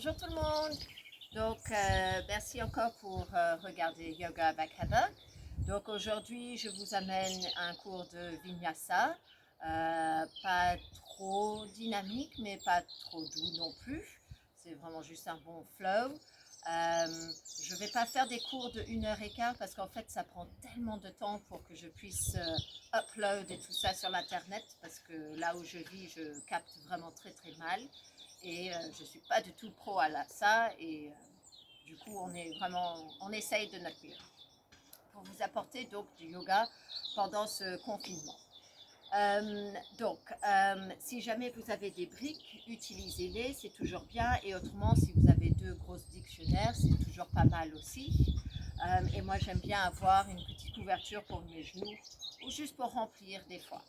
Bonjour tout le monde. Donc, merci encore pour regarder Yoga avec Heather. Donc, aujourd'hui, je vous amène un cours de Vinyasa. Pas trop dynamique, mais pas trop doux non plus. C'est vraiment juste un bon flow. Je ne vais pas faire des cours de 1 heure et quart parce qu'en fait, ça prend tellement de temps pour que je puisse upload et tout ça sur l'internet parce que là où je vis, je capte vraiment très très mal et je ne suis pas du tout pro à ça et du coup on essaye de notre mieux pour vous apporter donc du yoga pendant ce confinement. Si jamais vous avez des briques, utilisez-les, c'est toujours bien. Et autrement, si vous avez 2 grosses dictionnaires, c'est toujours pas mal aussi. Et moi, j'aime bien avoir une petite couverture pour mes genoux ou juste pour remplir des fois.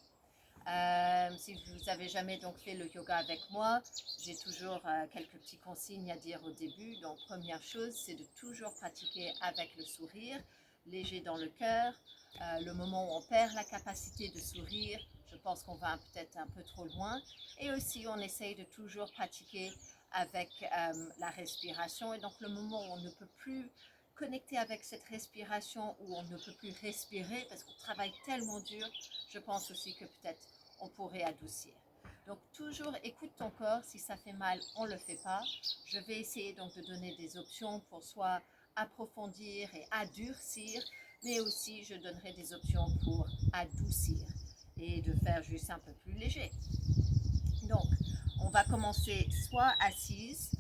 Si vous n'avez jamais donc fait le yoga avec moi, j'ai toujours quelques petites consignes à dire au début. Donc, première chose, c'est de toujours pratiquer avec le sourire, léger dans le cœur. Le moment où on perd la capacité de sourire, je pense qu'on va peut-être un peu trop loin. Et aussi, on essaye de toujours pratiquer avec la respiration. Et donc, le moment où on ne peut plus connecter avec cette respiration, où on ne peut plus respirer parce qu'on travaille tellement dur, je pense aussi que peut-être on pourrait adoucir. Donc toujours écoute ton corps, si ça fait mal, on ne le fait pas. Je vais essayer donc de donner des options pour soit approfondir et adoucir, mais aussi je donnerai des options pour adoucir et de faire juste un peu plus léger. Donc on va commencer soit assise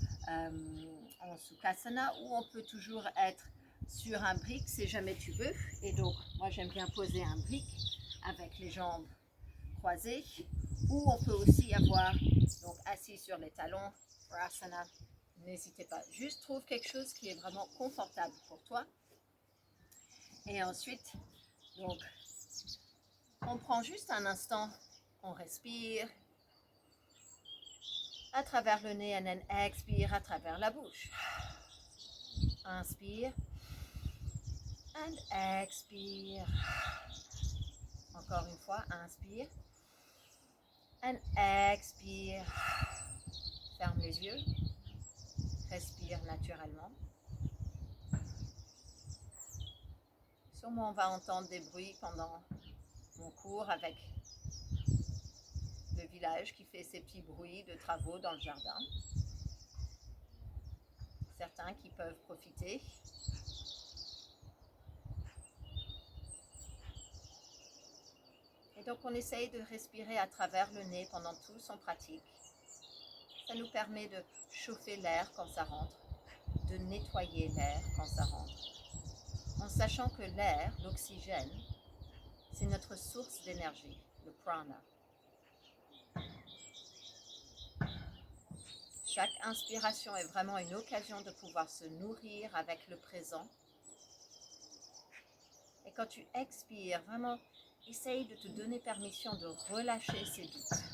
en Sukhasana ou on peut toujours être sur un brick si jamais tu veux. Et donc moi j'aime bien poser un brick avec les jambes croisées, ou on peut aussi avoir donc assis sur les talons, Vrasana. N'hésitez pas, juste trouve quelque chose qui est vraiment confortable pour toi. Et ensuite, donc, on prend juste un instant, on respire à travers le nez, et expire à travers la bouche. Inspire and expire. Encore une fois, inspire and expire. Ferme les yeux. Respire naturellement. Sûrement on va entendre des bruits pendant mon cours avec le village qui fait ses petits bruits de travaux dans le jardin. Certains qui peuvent profiter. Et donc on essaye de respirer à travers le nez pendant tout son pratique. Ça nous permet de chauffer l'air quand ça rentre, de nettoyer l'air quand ça rentre, en sachant que l'air, l'oxygène, c'est notre source d'énergie, le prana. Chaque inspiration est vraiment une occasion de pouvoir se nourrir avec le présent. Et quand tu expires, vraiment, essaye de te donner permission de relâcher ces doutes.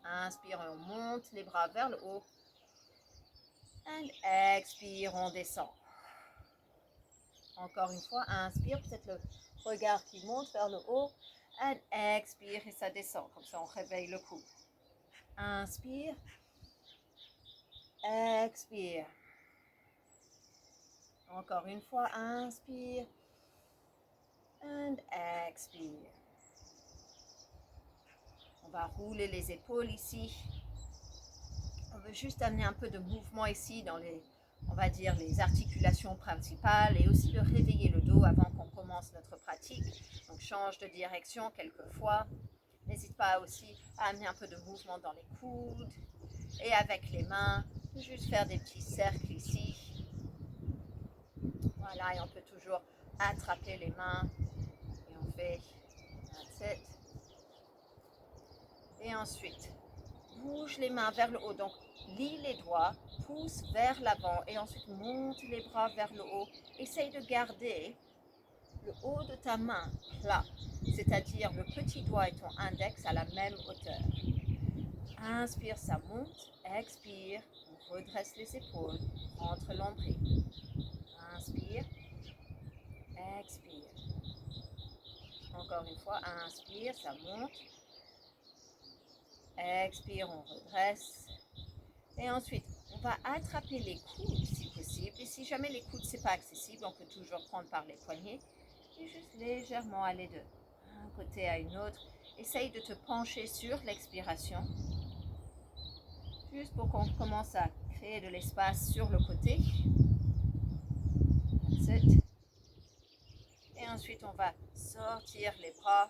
Inspire, on monte les bras vers le haut. Et expire, on descend. Encore une fois, inspire, peut-être le regard qui monte vers le haut. Et expire et ça descend. Comme ça, on réveille le cou. Inspire. Expire. Encore une fois, inspire. Et expire. On va rouler les épaules ici. On veut juste amener un peu de mouvement ici dans les, on va dire, les articulations principales et aussi de réveiller le dos avant qu'on commence notre pratique. Donc change de direction quelquefois. N'hésite pas aussi à amener un peu de mouvement dans les coudes et avec les mains, juste faire des petits cercles ici. Voilà, et on peut toujours attraper les mains et on fait that's it. Et ensuite, bouge les mains vers le haut. Donc, lie les doigts, pousse vers l'avant et ensuite monte les bras vers le haut. Essaye de garder le haut de ta main plat, c'est-à-dire le petit doigt et ton index à la même hauteur. Inspire, ça monte. Expire, on redresse les épaules, entre l'ombril. Inspire, expire. Encore une fois, inspire, ça monte. Expire, on redresse. Et ensuite, on va attraper les coudes si possible. Et si jamais les coudes, c'est pas accessible, on peut toujours prendre par les poignets. Et juste légèrement aller d'un côté à une autre. Essaye de te pencher sur l'expiration. Juste pour qu'on commence à créer de l'espace sur le côté. That's it. Et ensuite, on va sortir les bras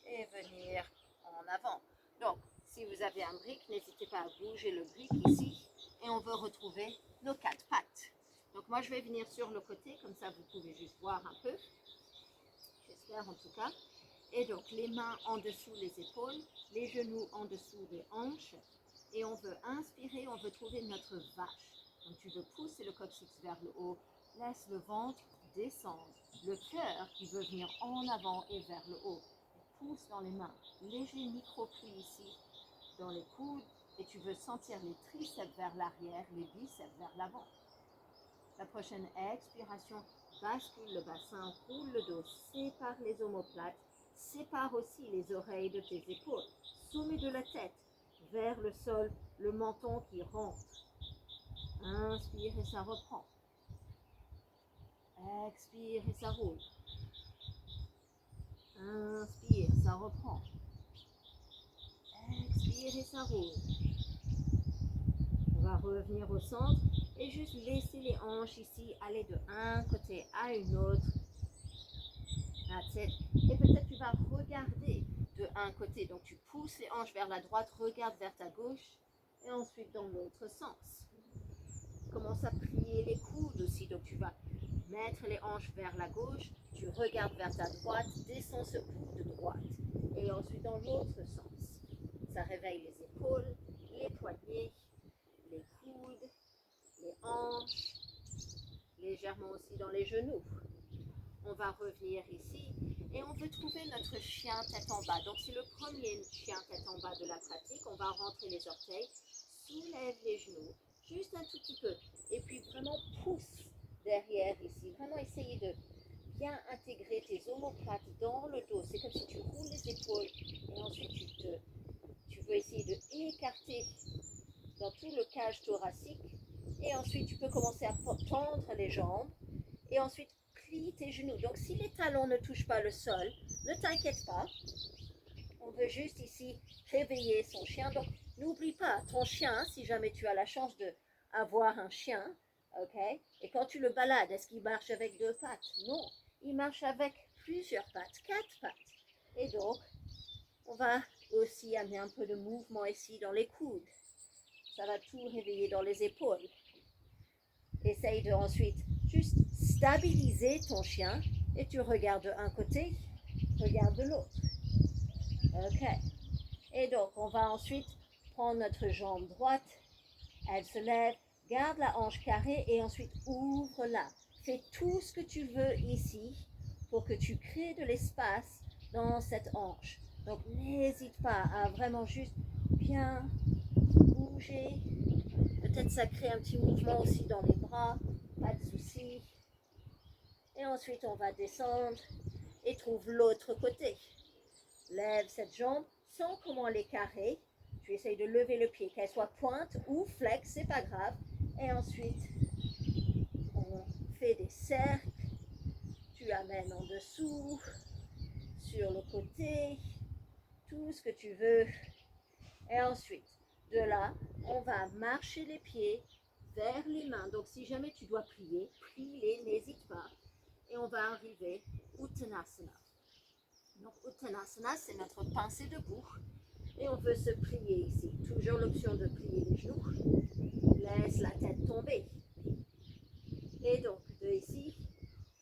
et venir en avant. Donc, si vous avez un brick, n'hésitez pas à bouger le brick ici. Et on veut retrouver nos 4 pattes. Donc, moi, je vais venir sur le côté. Comme ça, vous pouvez juste voir un peu. J'espère en tout cas. Et donc, les mains en dessous les épaules, les genoux en dessous des hanches. Et on veut inspirer, on veut trouver notre vache. Donc, tu veux pousser le coccyx vers le haut. Laisse le ventre descendre. Le cœur qui veut venir en avant et vers le haut. Pousse dans les mains. Léger micro-pli ici dans les coudes. Et tu veux sentir les triceps vers l'arrière, les biceps vers l'avant. La prochaine expiration, bascule le bassin, roule le dos, sépare les omoplates, sépare aussi les oreilles de tes épaules. Sommet de la tête vers le sol, le menton qui rentre. Inspire et ça reprend. Expire et ça roule. Inspire, ça reprend. Expire et ça roule. On va revenir au centre et juste laisser les hanches ici aller de un côté à une autre. That's it. Et peut-être tu vas regarder de un côté. Donc tu pousses les hanches vers la droite, regarde vers ta gauche et ensuite dans l'autre sens. Commence à plier les coudes aussi. Donc tu vas mettre les hanches vers la gauche, tu regardes vers ta droite, descends ce coude droite. Et ensuite dans l'autre sens. Ça réveille les épaules, les poignets, les coudes, les hanches, légèrement aussi dans les genoux. On va revenir ici et on veut trouver notre chien tête en bas. Donc c'est le premier chien tête en bas de la pratique. On va rentrer les orteils, soulève les genoux, juste un tout petit peu. Et puis vraiment pousse derrière ici. Vraiment essayer de bien intégrer tes omoplates dans le dos. C'est comme si tu roules les épaules et ensuite tu veux essayer de écarter dans tout le cage thoracique. Et ensuite tu peux commencer à tendre les jambes et ensuite plie tes genoux. Donc si les talons ne touchent pas le sol, ne t'inquiète pas. On veut juste ici réveiller son chien. Donc n'oublie pas, ton chien, si jamais tu as la chance d'avoir un chien, ok, et quand tu le balades, est-ce qu'il marche avec 2 pattes? Non, il marche avec plusieurs pattes, 4 pattes. Et donc, on va aussi amener un peu de mouvement ici dans les coudes. Ça va tout réveiller dans les épaules. Essaye de ensuite juste stabiliser ton chien et tu regardes d'un côté, regarde de l'autre. Ok. Et donc, on va ensuite prendre notre jambe droite. Elle se lève, garde la hanche carrée et ensuite ouvre-la. Fais tout ce que tu veux ici pour que tu crées de l'espace dans cette hanche. Donc, n'hésite pas à vraiment juste bien bouger. Peut-être ça crée un petit mouvement aussi dans les bras, pas de souci. Et ensuite, on va descendre et trouve l'autre côté. Lève cette jambe, sens comment elle est carrée. Tu essayes de lever le pied, qu'elle soit pointe ou flex, c'est pas grave. Et ensuite, on fait des cercles. Tu amènes en dessous, sur le côté, tout ce que tu veux. Et ensuite, de là, on va marcher les pieds vers les mains. Donc, si jamais tu dois plier, plie-les, n'hésite pas. Et on va arriver Uttanasana. Donc, Uttanasana, c'est notre pincée debout. Et on veut se plier ici. Toujours l'option de plier les genoux. Laisse la tête tomber. Et donc, de ici,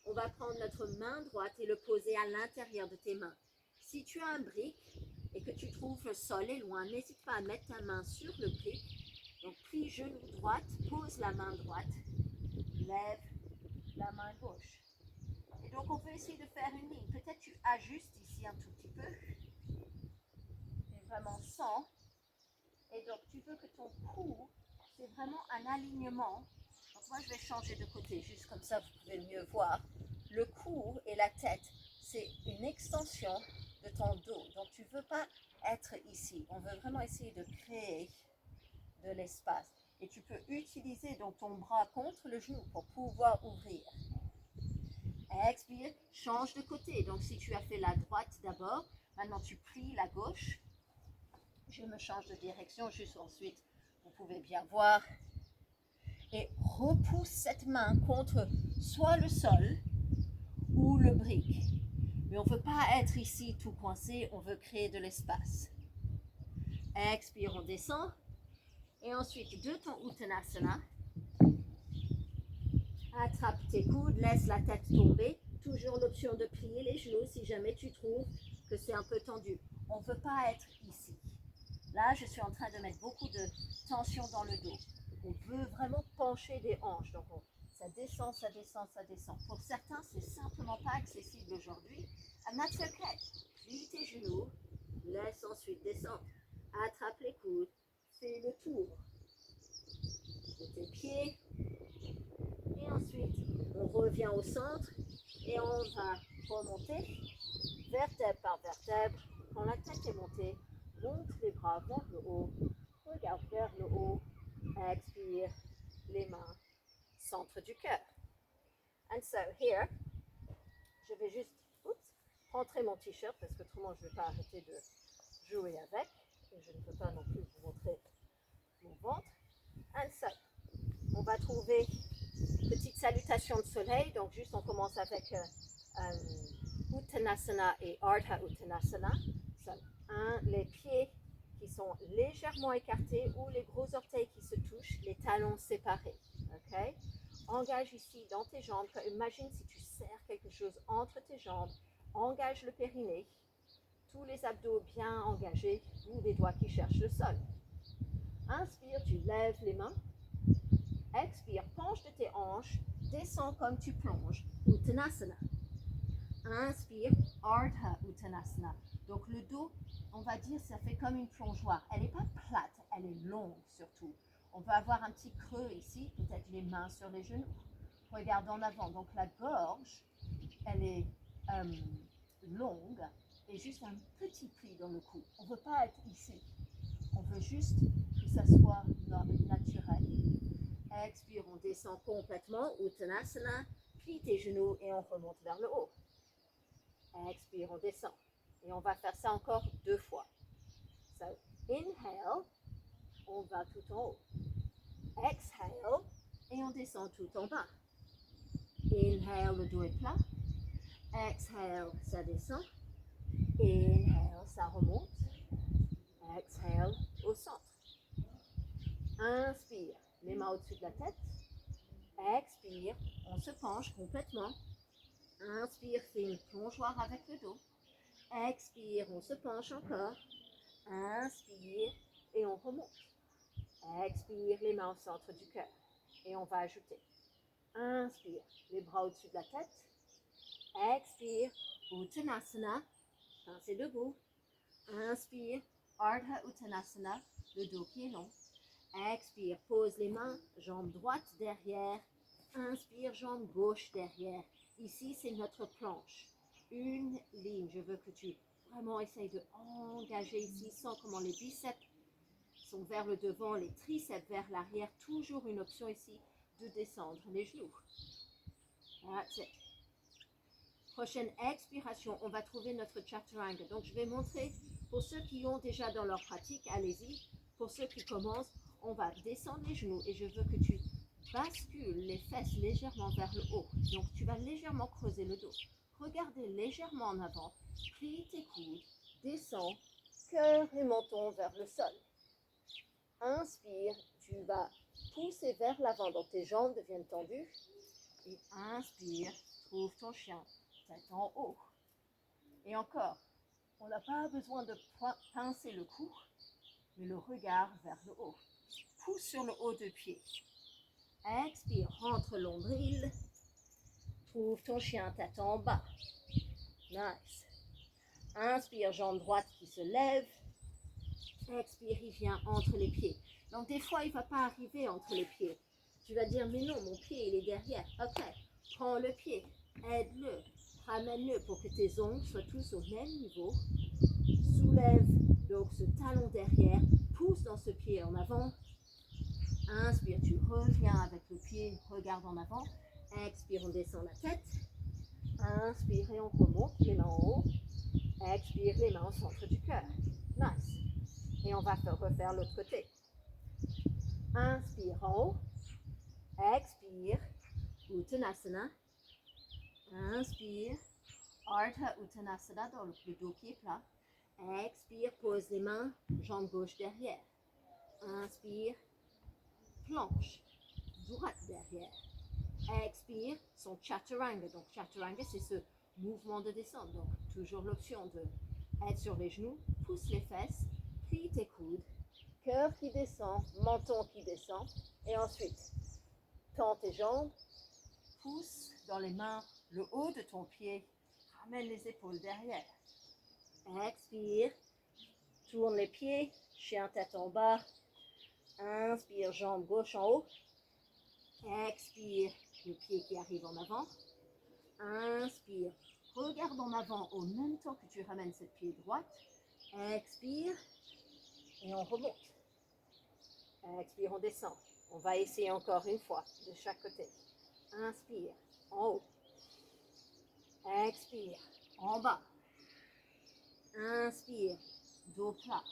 on va prendre notre main droite et le poser à l'intérieur de tes mains. Si tu as un brick et que tu trouves le sol est loin, n'hésite pas à mettre ta main sur le brick. Donc, plie genou droite, pose la main droite, lève la main gauche. Et donc, on peut essayer de faire une ligne. Peut-être tu ajustes ici un tout petit peu. Mais vraiment sans. Et donc, tu veux que ton cou, c'est vraiment un alignement. Donc, moi, je vais changer de côté, juste comme ça, vous pouvez mieux voir. Le cou et la tête, c'est une extension de ton dos. Donc, tu ne veux pas être ici. On veut vraiment essayer de créer de l'espace. Et tu peux utiliser donc ton bras contre le genou pour pouvoir ouvrir. Expire, change de côté. Donc, si tu as fait la droite d'abord, maintenant tu plies la gauche. Je me change de direction juste ensuite. Vous pouvez bien voir. Et repousse cette main contre soit le sol ou le brique. Mais on ne veut pas être ici tout coincé, on veut créer de l'espace. Expire, on descend. Et ensuite, de ton Uttanasana, attrape tes coudes, laisse la tête tomber. Toujours l'option de plier les genoux si jamais tu trouves que c'est un peu tendu. On ne veut pas être ici. Là, je suis en train de mettre beaucoup de tension dans le dos. On veut vraiment pencher des hanches. Donc, ça descend, ça descend, ça descend. Pour certains, c'est simplement pas accessible aujourd'hui. And that's okay. Plie tes genoux, laisse ensuite descendre. Attrape les coudes, fais le tour de tes pieds. Et ensuite, on revient au centre et on va remonter vertèbre par vertèbre. Quand la tête est montée, monte les bras vers le haut, regarde vers le haut, expire, les mains, centre du cœur. And so here, je vais juste rentrer mon t-shirt parce que autrement je ne vais pas arrêter de jouer avec et je ne peux pas non plus vous montrer mon ventre. And so, on va trouver petite salutation de soleil. Donc juste on commence avec Uttanasana et Ardha Uttanasana. So, les pieds qui sont légèrement écartés ou les gros orteils qui se touchent, les talons séparés. Okay? Engage ici dans tes jambes. Imagine si tu serres quelque chose entre tes jambes. Engage le périnée. Tous les abdos bien engagés ou les doigts qui cherchent le sol. Inspire, tu lèves les mains. Expire, penche de tes hanches. Descends comme tu plonges. Uttanasana. Inspire, Ardha Uttanasana. Donc le dos, on va dire, ça fait comme une plongeoire. Elle n'est pas plate, elle est longue surtout. On va avoir un petit creux ici, peut-être les mains sur les genoux. Regarde en avant. Donc la gorge, elle est longue et juste un petit pli dans le cou. On ne veut pas être ici. On veut juste que ça soit naturel. Expire, on descend complètement. Uttanasana. Plie tes genoux et on remonte vers le haut. Expire, on descend. Et on va faire ça encore 2 fois. So, inhale, on va tout en haut. Exhale, et on descend tout en bas. Inhale, le dos est plat. Exhale, ça descend. Inhale, ça remonte. Exhale, au centre. Inspire, les mains au-dessus de la tête. Expire, on se penche complètement. Inspire, fais une plongeoire avec le dos. Expire, on se penche encore. Inspire et on remonte. Expire, les mains au centre du cœur. Et on va ajouter. Inspire, les bras au-dessus de la tête. Expire, Uttanasana, pincez debout. Inspire, Ardha Uttanasana, le dos qui est long. Expire, pose les mains, jambe droite derrière. Inspire, jambe gauche derrière. Ici, c'est notre planche. Une ligne. Je veux que tu vraiment essayes de engager ici. Sens comment les biceps sont vers le devant, les triceps vers l'arrière. Toujours une option ici de descendre les genoux. That's it. Prochaine expiration, on va trouver notre chaturanga. Donc, je vais montrer pour ceux qui ont déjà dans leur pratique, allez-y. Pour ceux qui commencent, on va descendre les genoux et je veux que tu bascules les fesses légèrement vers le haut. Donc, tu vas légèrement creuser le dos. Regardez légèrement en avant, plie tes coudes, descends, cœur et menton vers le sol. Inspire, tu vas pousser vers l'avant, donc tes jambes deviennent tendues. Et inspire, trouve ton chien, tête en haut. Et encore, on n'a pas besoin de pincer le cou, mais le regard vers le haut. Pousse sur le haut de pied. Expire, rentre l'ombril. Trouve ton chien, tête en bas. Nice. Inspire, jambe droite qui se lève. Expire, il vient entre les pieds. Donc des fois, il ne va pas arriver entre les pieds. Tu vas dire, mais non, mon pied, il est derrière. Ok, prends le pied, aide-le. Ramène-le pour que tes ongles soient tous au même niveau. Soulève donc ce talon derrière, pousse dans ce pied en avant. Inspire, tu reviens avec le pied, regarde en avant. Expire, on descend la tête. Inspire et on remonte les mains en haut. Expire, les mains au centre du cœur. Nice. Et on va refaire l'autre côté. Inspire en haut. Expire, Uttanasana. Inspire, Ardha Uttanasana dans le dos qui est plat. Expire, pose les mains, jambe gauche derrière. Inspire, planche, droite derrière. Expire, son chaturanga. Donc chaturanga, c'est ce mouvement de descente. Donc toujours l'option de être sur les genoux, pousse les fesses, plie tes coudes, cœur qui descend, menton qui descend. Et ensuite, tends tes jambes, pousse dans les mains le haut de ton pied, ramène les épaules derrière. Expire, tourne les pieds, chien tête en bas. Inspire, jambe gauche en haut. Expire, le pied qui arrive en avant. Inspire, regarde en avant au même temps que tu ramènes cette pied droite. Expire et on remonte. Expire, on descend. On va essayer encore une fois de chaque côté. Inspire, en haut. Expire, en bas. Inspire, dos plat.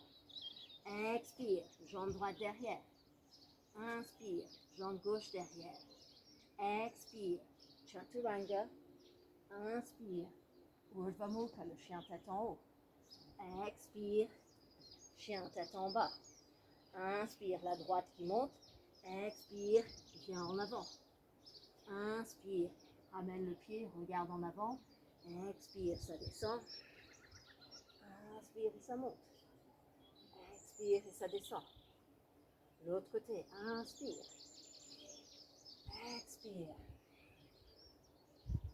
Expire, jambe droite derrière. Inspire, jambe gauche derrière. Expire, chaturanga. Inspire, Urdhva Mukha, le chien tête en haut. Expire, chien tête en bas. Inspire, la droite qui monte. Expire, viens en avant. Inspire, ramène le pied, regarde en avant. Expire, ça descend. Inspire et ça monte. Expire et ça descend. L'autre côté, inspire. Expire.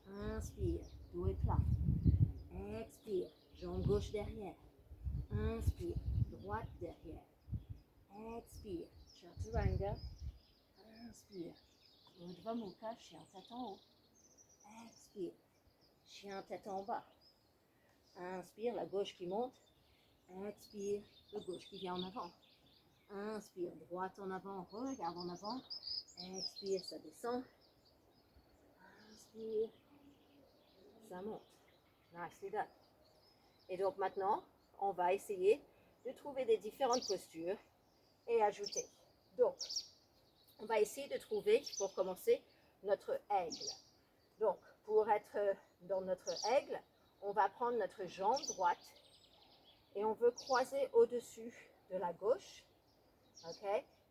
Inspire, dos est plat. Expire, jambe gauche derrière. Inspire, droite derrière. Expire, chaturanga. Inspire, Urdhva Mukha, chien tête en haut. Expire, chien tête en bas. Inspire, la gauche qui monte. Expire, le gauche qui vient en avant. Inspire, droite en avant, regarde en avant. Expire, ça descend. Inspire, ça monte. Nicely done. Et donc maintenant, on va essayer de trouver des différentes postures et ajouter. Donc, on va essayer de trouver, pour commencer, notre aigle. Donc, pour être dans notre aigle, on va prendre notre jambe droite et on veut croiser au-dessus de la gauche. Ok?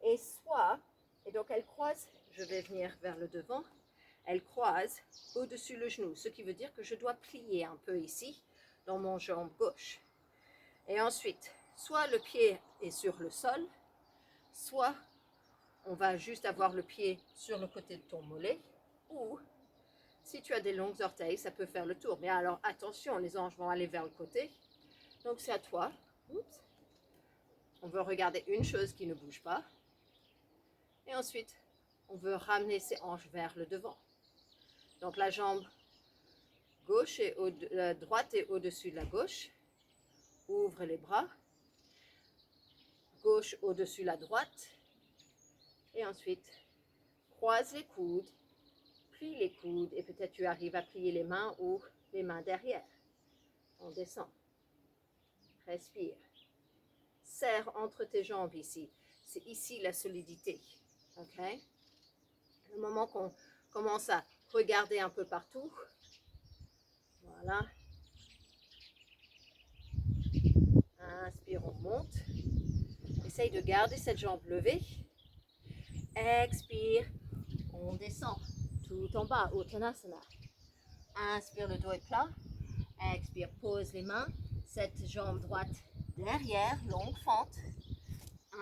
Et donc elle croise, je vais venir vers le devant, elle croise au-dessus le genou, ce qui veut dire que je dois plier un peu ici, dans mon jambe gauche. Et ensuite, soit le pied est sur le sol, soit on va juste avoir le pied sur le côté de ton mollet, ou si tu as des longues orteils, ça peut faire le tour. Mais alors attention, les anges vont aller vers le côté. Donc c'est à toi. Oups. On veut regarder une chose qui ne bouge pas. Et ensuite, on veut ramener ses hanches vers le devant. Donc la jambe gauche et droite est au-dessus de la gauche. Ouvre les bras. Gauche au-dessus de la droite. Et ensuite, croise les coudes. Plie les coudes et peut-être tu arrives à plier les mains ou les mains derrière. On descend. Respire. Serre entre tes jambes ici. C'est ici la solidité. Ok? Le moment qu'on commence à regarder un peu partout. Voilà. Inspire, on monte. Essaye de garder cette jambe levée. Expire, on descend. Tout en bas, Uttanasana. Inspire, le dos est plat. Expire, pose les mains. Cette jambe droite derrière, longue fente.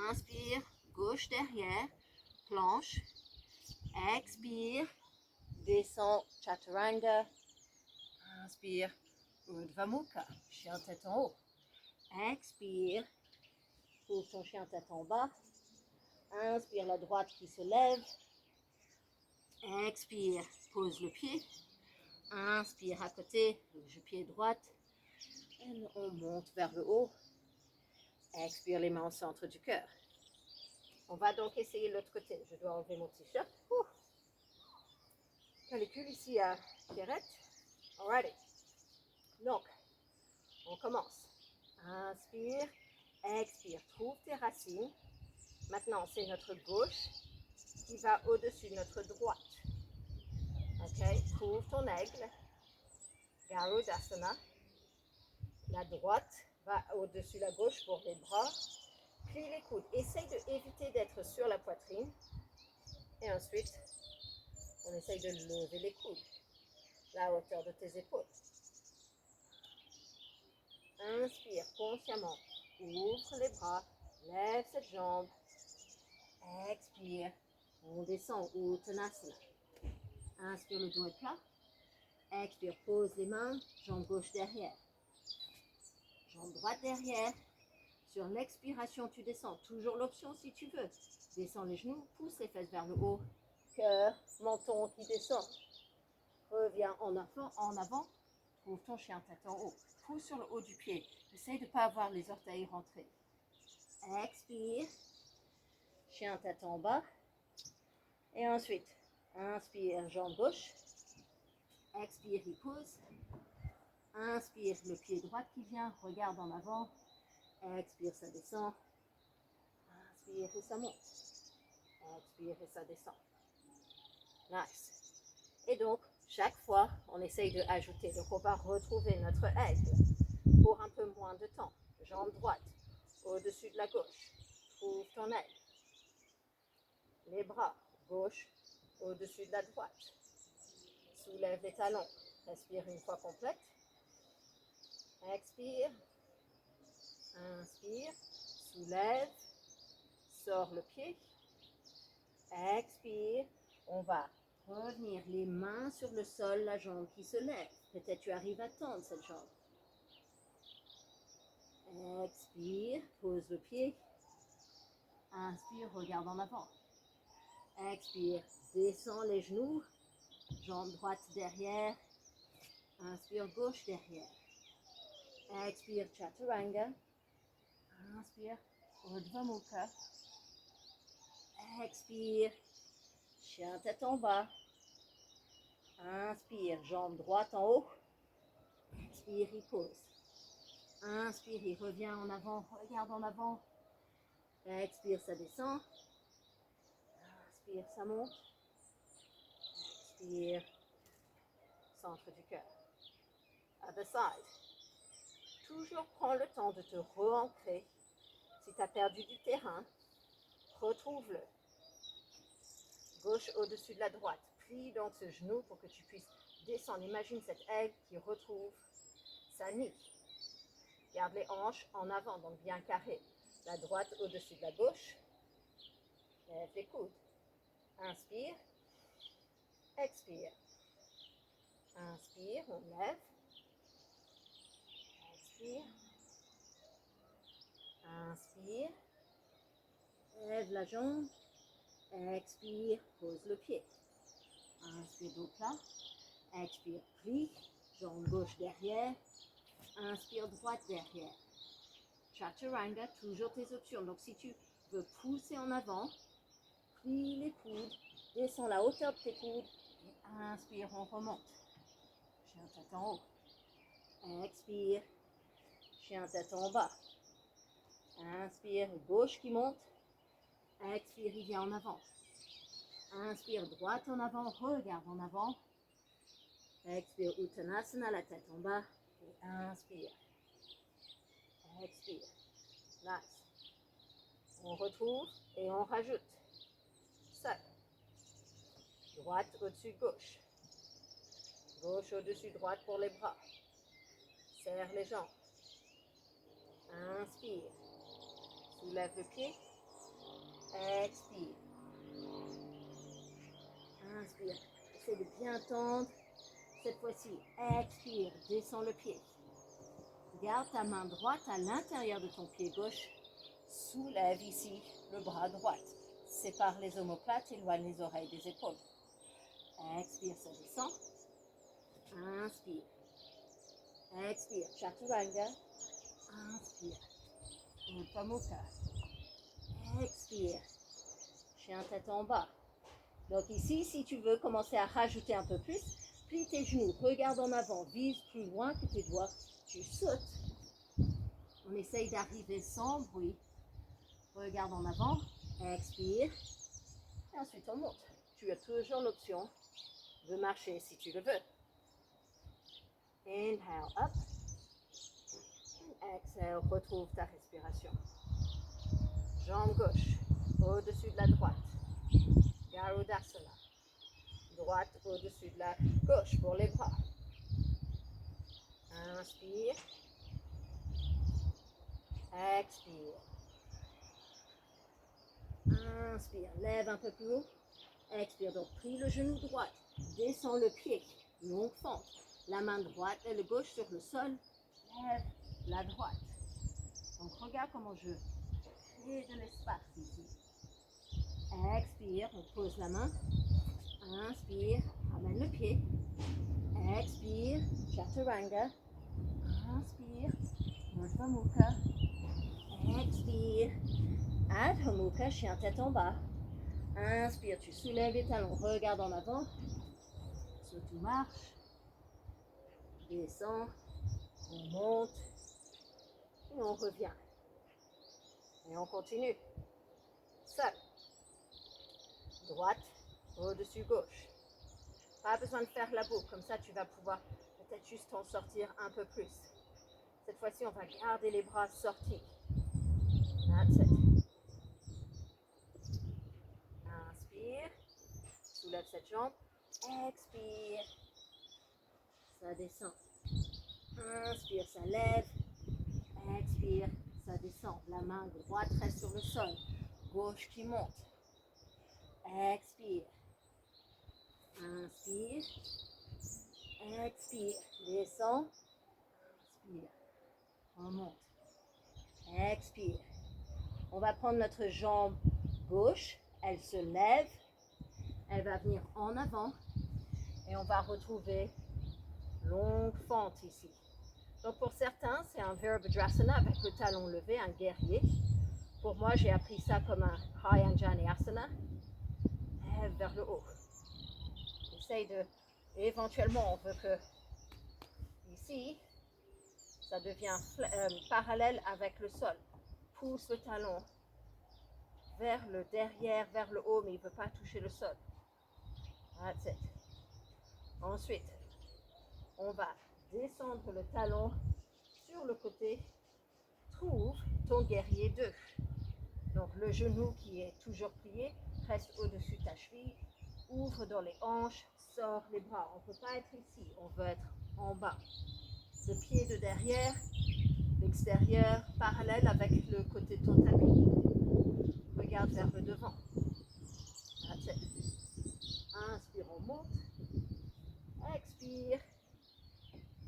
Inspire, gauche derrière, planche. Expire, descend, chaturanga. Inspire, Urdhva Mukha, chien tête en haut. Expire, pose ton chien tête en bas. Inspire, la droite qui se lève. Expire, pose le pied. Inspire à côté, le pied droit. Et on monte vers le haut. Expire les mains au centre du cœur. On va donc essayer l'autre côté. Je dois enlever mon t-shirt. Calicule ici à Pierrette. Alrighty. Donc, on commence. Inspire, expire, trouve tes racines. Maintenant, c'est notre gauche qui va au-dessus de notre droite. Ok, trouve ton aigle. Garudasana. La droite va au-dessus de la gauche pour les bras. Plie les coudes. Essaye d'éviter d'être sur la poitrine. Et ensuite, on essaye de lever les coudes. La hauteur de tes épaules. Inspire consciemment. Ouvre les bras. Lève cette jambe. Expire. On descend. Uttanasana. Inspire, le dos est plat. Expire, pose les mains. Jambe gauche derrière. Jambe droite derrière. Sur l'expiration, tu descends. Toujours l'option si tu veux. Descends les genoux. Pousse les fesses vers le haut. Cœur, menton qui descend. Reviens en avant. Trouve ton chien tête en haut. Pousse sur le haut du pied. Essaye de ne pas avoir les orteils rentrés. Expire. Chien tête en bas. Et ensuite, inspire, jambe gauche. Expire, il pose. Inspire, le pied droit qui vient. Regarde en avant. Expire, ça descend. Inspire et ça monte. Expire et ça descend. Nice. Et donc, chaque fois, on essaye d'ajouter. Donc, on va retrouver notre aigle pour un peu moins de temps. Jambe droite au-dessus de la gauche. Trouve ton aigle. Les bras, gauche au-dessus de la droite. Soulève les talons. Respire une fois complète. Expire. Inspire. Soulève. Sors le pied. Expire. On va revenir les mains sur le sol, la jambe qui se lève. Peut-être tu arrives à tendre cette jambe. Expire. Pose le pied. Inspire. Regarde en avant. Expire. Descends les genoux. Jambe droite derrière. Inspire, gauche derrière. Expire, chaturanga. Inspire, Urdhva Mukha. Expire, chien tête en bas. Inspire, jambe droite en haut. Expire, il pose. Inspire, il revient en avant. Regarde en avant. Expire, ça descend. Inspire, ça monte. Expire, centre du cœur. Other side. Toujours prends le temps de te re-ancrer. Si tu as perdu du terrain, retrouve-le. Gauche au-dessus de la droite. Plie donc ce genou pour que tu puisses descendre. Imagine cette aigle qui retrouve sa niche. Garde les hanches en avant, donc bien carré. La droite au-dessus de la gauche. Lève les coudes. Inspire. Expire. Inspire, on lève. Expire. Inspire. Lève la jambe. Expire, pose le pied. Inspire, dos plat. Expire, plie. Jambe gauche derrière. Inspire, droite derrière. Chaturanga, toujours tes options. Donc si tu veux pousser en avant, plie les coudes, descends la hauteur de tes coudes. Inspire, on remonte. Chien tête en haut. Expire. Chien tête en bas. Inspire, gauche qui monte. Expire, il vient en avant. Inspire, droite en avant, regarde en avant. Expire, Uttanasana, la tête en bas. Et inspire. Expire. Nice. On retrouve et on rajoute. Seul. Droite au-dessus de gauche. Gauche au-dessus de droite pour les bras. Serre les jambes. Inspire. Soulève le pied. Expire. Inspire. Essaie de bien tendre. Cette fois-ci, expire. Descends le pied. Garde ta main droite à l'intérieur de ton pied gauche. Soulève ici le bras droit. Sépare les omoplates, éloigne les oreilles des épaules. Expire, ça descend. Inspire. Expire. Chaturanga. Inspire. Urdhva Mukha. Expire. Chien tête en bas. Donc ici, si tu veux commencer à rajouter un peu plus, plie tes genoux, regarde en avant, vise plus loin que tes doigts, tu sautes. On essaye d'arriver sans bruit. Regarde en avant, expire, et ensuite on monte. Tu as toujours l'option de marcher si tu le veux. Inhale, up. Exhale, retrouve ta respiration. Jambe gauche, au-dessus de la droite. Garudasana. Droite au-dessus de la gauche pour les bras. Inspire. Expire. Inspire. Lève un peu plus haut. Expire. Donc, plie le genou droit. Descends le pied. Longue fente. La main droite et le gauche sur le sol. Lève la droite. Donc, regarde comment je crée de l'espace ici. Expire. On pose la main. Inspire. Ramène le pied. Expire. Chaturanga. Inspire. Urdhva Mukha. Expire. Adho Mukha, chien tête en bas. Inspire, tu soulèves les talons, regarde en avant. Saute ou marche. Descends. On monte. Et on revient. Et on continue. Seul. Droite, au-dessus gauche. Pas besoin de faire la boucle, comme ça tu vas pouvoir peut-être juste en sortir un peu plus. Cette fois-ci, on va garder les bras sortis. That's it. Inspire. Soulève cette jambe. Expire. Ça descend. Inspire, ça lève. Expire, ça descend. La main droite reste sur le sol. Gauche qui monte. Expire. Inspire. Expire. Descend. Inspire. Remonte. Expire. On va prendre notre jambe gauche. Elle se lève. Elle va venir en avant. Et on va retrouver longue fente ici. Donc pour certains, c'est un Virabhadrasana avec le talon levé, un guerrier. Pour moi, j'ai appris ça comme un High Anjani Asana. Lève vers le haut. Essaye de... Éventuellement, on veut que ici, ça devient parallèle avec le sol. Pousse le talon vers le derrière, vers le haut, mais il ne veut pas toucher le sol. That's it. Ensuite, on va descendre le talon sur le côté. Trouve ton guerrier 2. Donc le genou qui est toujours plié reste au-dessus de ta cheville. Ouvre dans les hanches, sors les bras. On ne peut pas être ici, on veut être en bas. Le pied de derrière, l'extérieur, parallèle avec le côté de ton tapis. Regarde vers le devant. That's it. Inspire, on monte. Expire.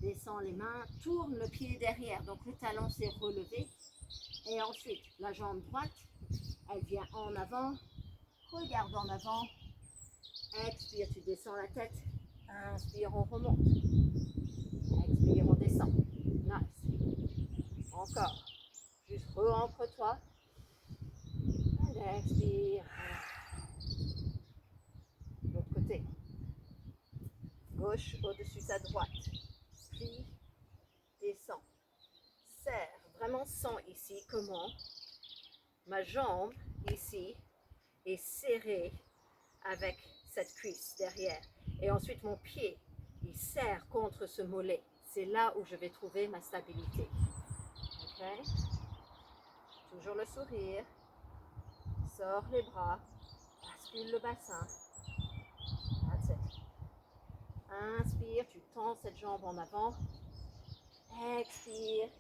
Descends les mains, tourne le pied derrière. Donc le talon s'est relevé. Et ensuite, la jambe droite, elle vient en avant. Regarde en avant. Expire, tu descends la tête. Inspire, on remonte. Expire, on descend. Nice. Encore. Juste re-entre-toi. Expire. L'autre côté. Gauche au-dessus de sa droite. Plie, descend. Serre. Vraiment sens ici comment ma jambe ici est serrée avec cette cuisse derrière. Et ensuite mon pied, il serre contre ce mollet. C'est là où je vais trouver ma stabilité. Ok? Toujours le sourire. Sors les bras. Bascule le bassin. That's it. Inspire, tu tends cette jambe en avant. Expire.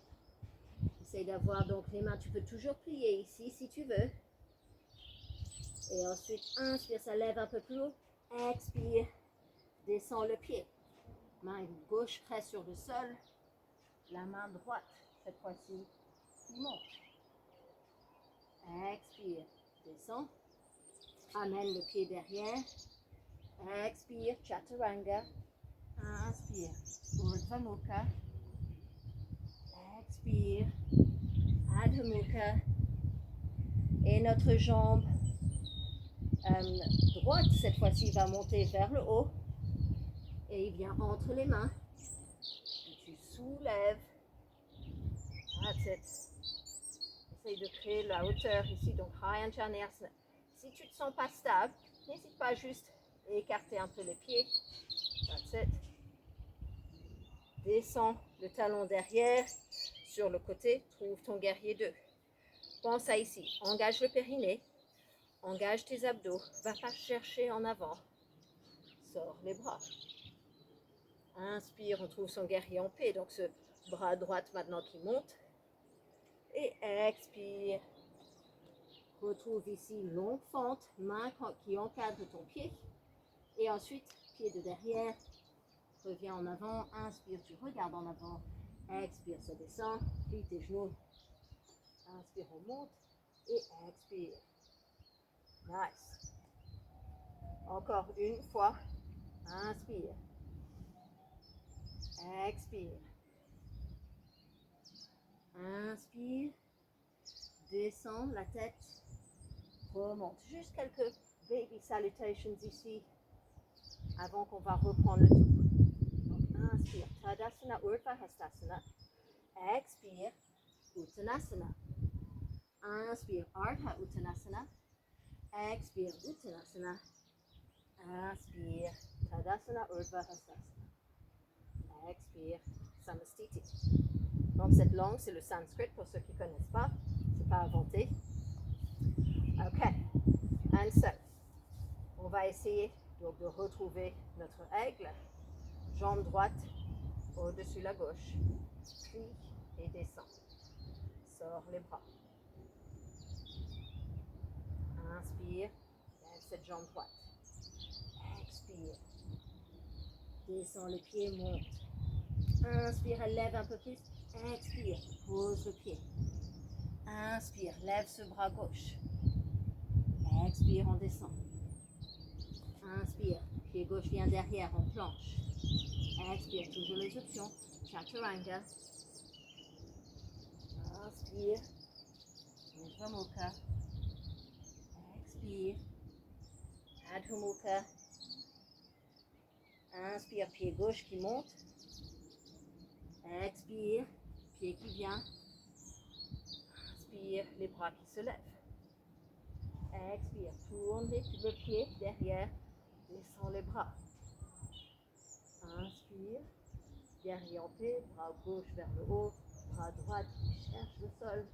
Essaye d'avoir donc les mains, tu peux toujours plier ici si tu veux. Et ensuite, inspire, ça lève un peu plus haut. Expire, descends le pied. Main gauche presse sur le sol. La main droite, cette fois-ci, qui monte. Expire, descends. Amène le pied derrière. Expire, chaturanga. Inspire, Urdhva Mukha. Expire, Adho Mukha. Et notre jambe droite, cette fois-ci, va monter vers le haut. Et il vient entre les mains. Et tu soulèves. That's it. Essaye de créer la hauteur ici, donc High Anjaneyasana. Si tu ne te sens pas stable, n'hésite pas juste à écarter un peu les pieds. That's it. Descends le talon derrière. Sur le côté, trouve ton guerrier 2. Pense à ici. Engage le périnée. Engage tes abdos. Va pas chercher en avant. Sors les bras. Inspire, on trouve son guerrier en paix. Donc ce bras droit maintenant qui monte. Et expire. Retrouve ici longue fente, main qui encadre ton pied. Et ensuite, pied de derrière. Reviens en avant. Inspire, tu regardes en avant. Expire, ça descend. Plie tes genoux. Inspire, on monte. Et expire. Nice. Encore une fois. Inspire. Expire. Inspire. Descends la tête. Remonte. Juste quelques baby salutations ici. Avant qu'on va reprendre le tout. Donc inspire. Tadasana, Urdhva Hastasana. Expire. Uttanasana. Inspire. Ardha Uttanasana. Expire. Uttanasana. Inspire. Tadasana, Urdhva Hastasana. Expire. Samastiti. Donc cette langue, c'est le sanskrit pour ceux qui ne connaissent pas. C'est pas inventé. Ok. And so, on va essayer donc de retrouver notre aigle. Jambe droite au-dessus la gauche. Plie et descend. Sors les bras. Inspire. Lève cette jambe droite. Expire. Descends le pied, monte. Inspire, elle lève un peu plus. Expire, pose le pied. Inspire, lève ce bras gauche. Expire, on descend. Inspire, pied gauche vient derrière, on planche. Expire, toujours les options. Chaturanga. Inspire. Urdhva Mukha. Expire. Adho Mukha. Inspire, pied gauche qui monte. Expire, pied qui vient. Inspire, les bras qui se lèvent. Expire, tourne le pied derrière. Descends les bras. Inspire, guerrier en paix, bras gauche vers le haut, bras droit qui cherche le sol.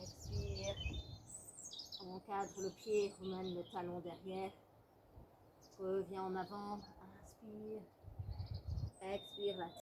Expire, encadre le pied, remène le talon derrière. Reviens en avant, inspire. Expire, la